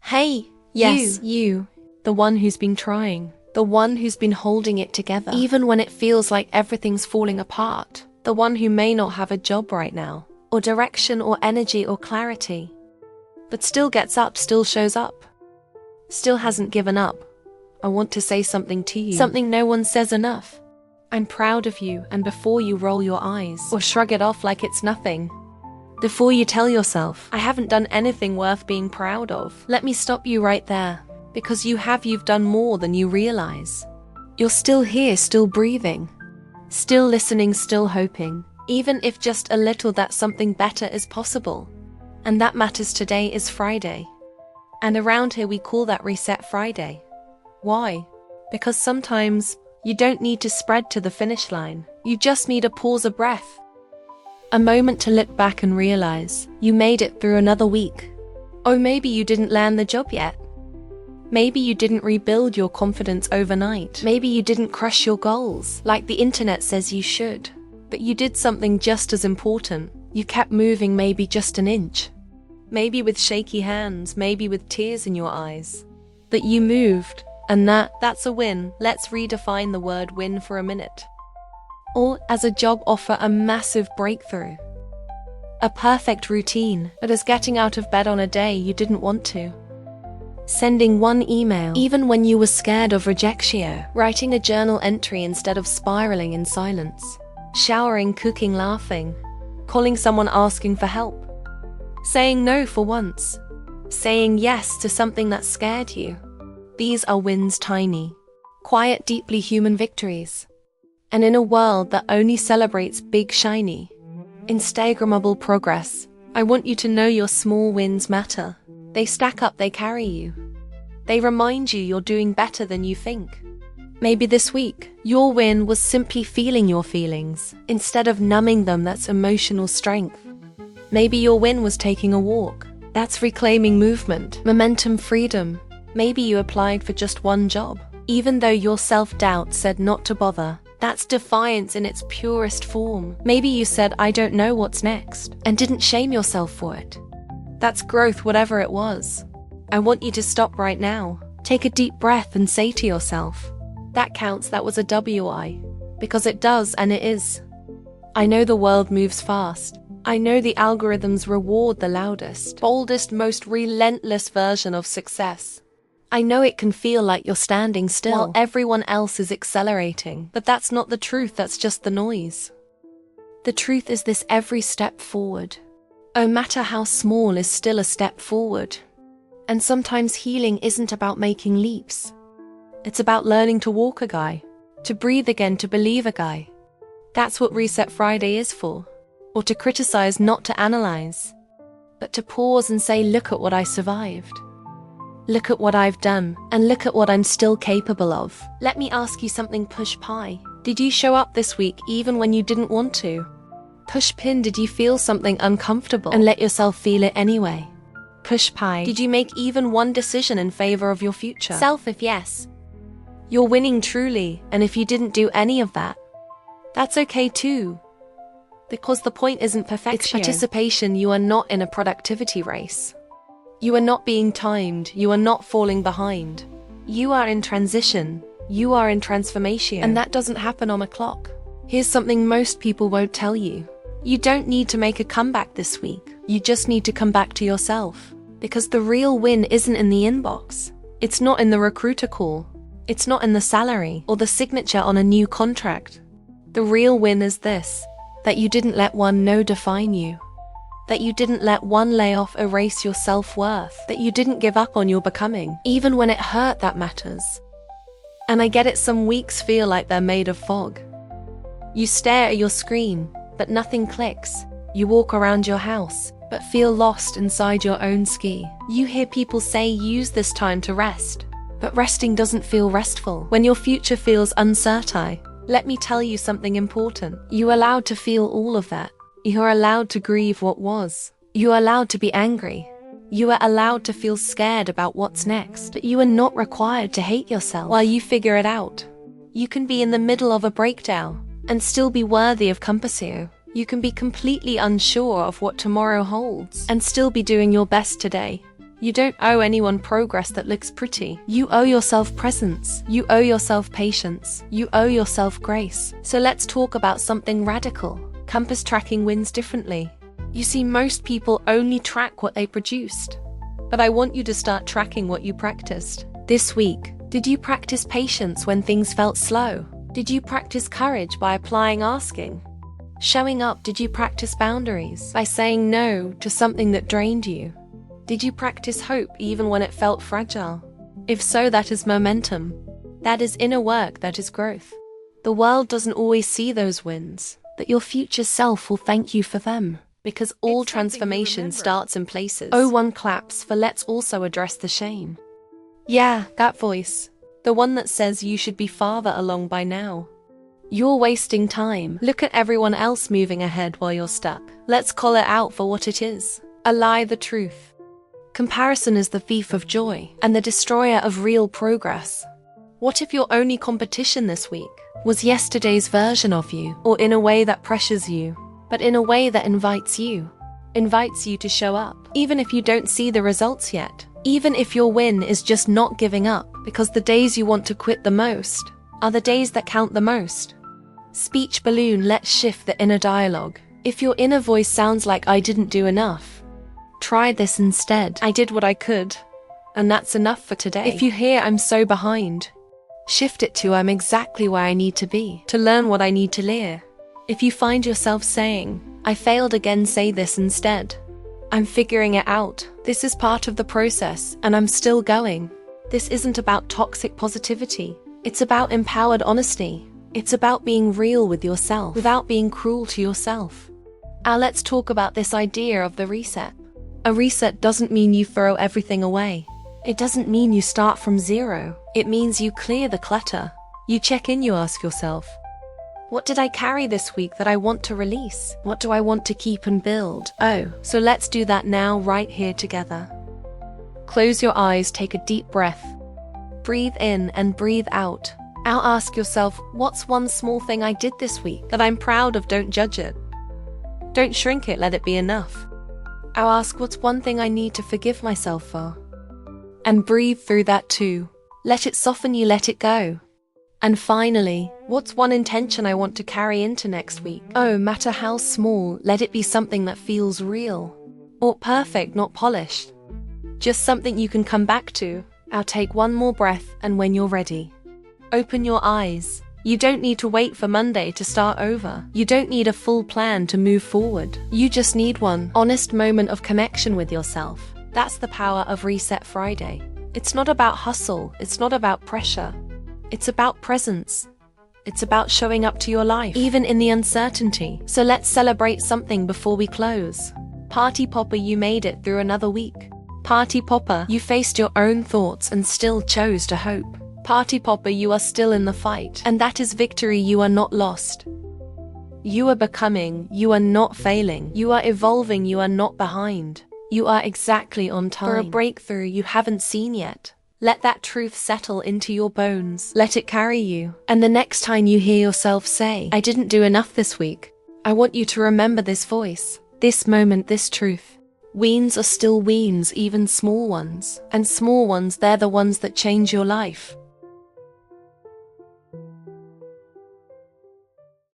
Hey, Yes, you. The one who's been trying. The one who's been holding it together. Even when it feels like everything's falling apart. The one who may not have a job right now, or direction or energy or clarity, but still gets up, still shows up, still hasn't given up. I want to say something to you. Something no one says enough. I'm proud of you, and before you roll your eyes, or shrug it off like it's nothing, before you tell yourself, I haven't done anything worth being proud of, let me stop you right there. Because you've done more than you realize. You're still here, still breathing, still listening, still hoping, even if just a little, that something better is possible. And that matters. Today is Friday. And around here we call that Reset Friday. Why? Because sometimes you don't need to spread to the finish line. You just need a pause, a breath. A moment to look back and realize you made it through another week. Or maybe you didn't land the job yet. Maybe you didn't rebuild your confidence overnight. Maybe you didn't crush your goals like the internet says you should. But you did something just as important. You kept moving, maybe just an inch. Maybe with shaky hands, maybe with tears in your eyes. But you moved, and that's a win. Let's redefine the word win for a minute. Or as a job offer, a massive breakthrough. A perfect routine, but as getting out of bed on a day you didn't want to. Sending one email, even when you were scared of rejection. Writing a journal entry instead of spiraling in silence. Showering, cooking, laughing. Calling someone, asking for help. Saying no for once. Saying yes to something that scared you. These are wins, tiny, quiet, deeply human victories. And in a world that only celebrates big, shiny, Instagrammable progress, I want you to know your small wins matter. They stack up, they carry you. They remind you you're doing better than you think. Maybe this week, your win was simply feeling your feelings, instead of numbing them. That's emotional strength. Maybe your win was taking a walk. That's reclaiming movement, momentum, freedom. Maybe you applied for just one job, even though your self-doubt said not to bother. That's defiance in its purest form. Maybe you said, I don't know what's next, and didn't shame yourself for it. That's growth, whatever it was. I want you to stop right now. Take a deep breath and say to yourself, that counts, that was a WI. Because it does, and it is. I know the world moves fast. I know the algorithms reward the loudest, boldest, most relentless version of success. I know it can feel like you're standing still while everyone else is accelerating. But that's not the truth, that's just the noise. The truth is this: every step forward, no matter how small, is still a step forward. And sometimes healing isn't about making leaps. It's about learning to walk a guy, to breathe again, to believe a guy. That's what Reset Friday is for. Or to criticize, not to analyze, but to pause and say, look at what I survived. Look at what I've done, and look at what I'm still capable of. Let me ask you something, Push Pie. Did you show up this week even when you didn't want to? Push Pin, did you feel something uncomfortable and let yourself feel it anyway? Push Pie, did you make even one decision in favor of your future self? If yes, you're winning truly, and if you didn't do any of that, that's okay too. Because the point isn't perfection, it's participation. You are not in a productivity race. You are not being timed. You are not falling behind. You are in transition. You are in transformation. And that doesn't happen on a clock. Here's something most people won't tell you. You don't need to make a comeback this week. You just need to come back to yourself. Because the real win isn't in the inbox. It's not in the recruiter call. It's not in the salary or the signature on a new contract. The real win is this: that you didn't let one no define you. That you didn't let one layoff erase your self-worth. That you didn't give up on your becoming, even when it hurt. That matters. And I get it, some weeks feel like they're made of fog. You stare at your screen, but nothing clicks. You walk around your house, but feel lost inside your own ski. You hear people say use this time to rest, but resting doesn't feel restful. When your future feels uncertain, let me tell you something important. You're allowed to feel all of that. You're allowed to grieve what was. You are allowed to be angry. You are allowed to feel scared about what's next. But you are not required to hate yourself while you figure it out. You can be in the middle of a breakdown and still be worthy of compassion. You can be completely unsure of what tomorrow holds and still be doing your best today. You don't owe anyone progress that looks pretty. You owe yourself presence. You owe yourself patience. You owe yourself grace. So let's talk about something radical. Compass tracking wins differently. You see, most people only track what they produced. But I want you to start tracking what you practiced. This week, did you practice patience when things felt slow? Did you practice courage by applying asking? Showing up, did you practice boundaries by saying no to something that drained you? Did you practice hope even when it felt fragile? If so, that is momentum. That is inner work, that is growth. The world doesn't always see those wins, but your future self will thank you for them. Because all transformation starts in places. Oh, one claps for let's also address the shame. Yeah, that voice. The one that says you should be farther along by now. You're wasting time. Look at everyone else moving ahead while you're stuck. Let's call it out for what it is. A lie, the truth. Comparison is the thief of joy and the destroyer of real progress. What if your only competition this week was yesterday's version of you, or in a way that pressures you, but in a way that invites you to show up, even if you don't see the results yet, even if your win is just not giving up, because the days you want to quit the most are the days that count the most. Speech balloon, let's shift the inner dialogue. If your inner voice sounds like I didn't do enough, try this instead. I did what I could, and that's enough for today. If you hear I'm so behind, shift it to I'm exactly where I need to be to learn what I need to learn. If you find yourself saying, I failed again, say this instead. I'm figuring it out. This is part of the process, and I'm still going. This isn't about toxic positivity. It's about empowered honesty. It's about being real with yourself without being cruel to yourself. Now let's talk about this idea of the reset. A reset doesn't mean you throw everything away. It doesn't mean you start from zero. It means you clear the clutter. You check in, you ask yourself, what did I carry this week that I want to release? What do I want to keep and build? Oh, so let's do that now, right here together. Close your eyes, take a deep breath. Breathe in and breathe out. Now ask yourself, what's one small thing I did this week that I'm proud of? Don't judge it. Don't shrink it, let it be enough. I'll ask, what's one thing I need to forgive myself for? And breathe through that too. Let it soften you, let it go. And finally, what's one intention I want to carry into next week? Oh, matter how small, let it be something that feels real. Or perfect, not polished. Just something you can come back to. I'll take one more breath, and when you're ready, open your eyes. You don't need to wait for Monday to start over. You don't need a full plan to move forward. You just need one honest moment of connection with yourself. That's the power of Reset Friday. It's not about hustle. It's not about pressure. It's about presence. It's about showing up to your life, even in the uncertainty. So let's celebrate something before we close. Party Popper, you made it through another week. Party Popper, you faced your own thoughts and still chose to hope. Party Popper, you are still in the fight, and that is victory. You are not lost. You are becoming, you are not failing. You are evolving, you are not behind. You are exactly on time for a breakthrough you haven't seen yet. Let that truth settle into your bones. Let it carry you. And the next time you hear yourself say, I didn't do enough this week, I want you to remember this voice, this moment, this truth. Wins are still wins, even small ones. And small ones, they're the ones that change your life.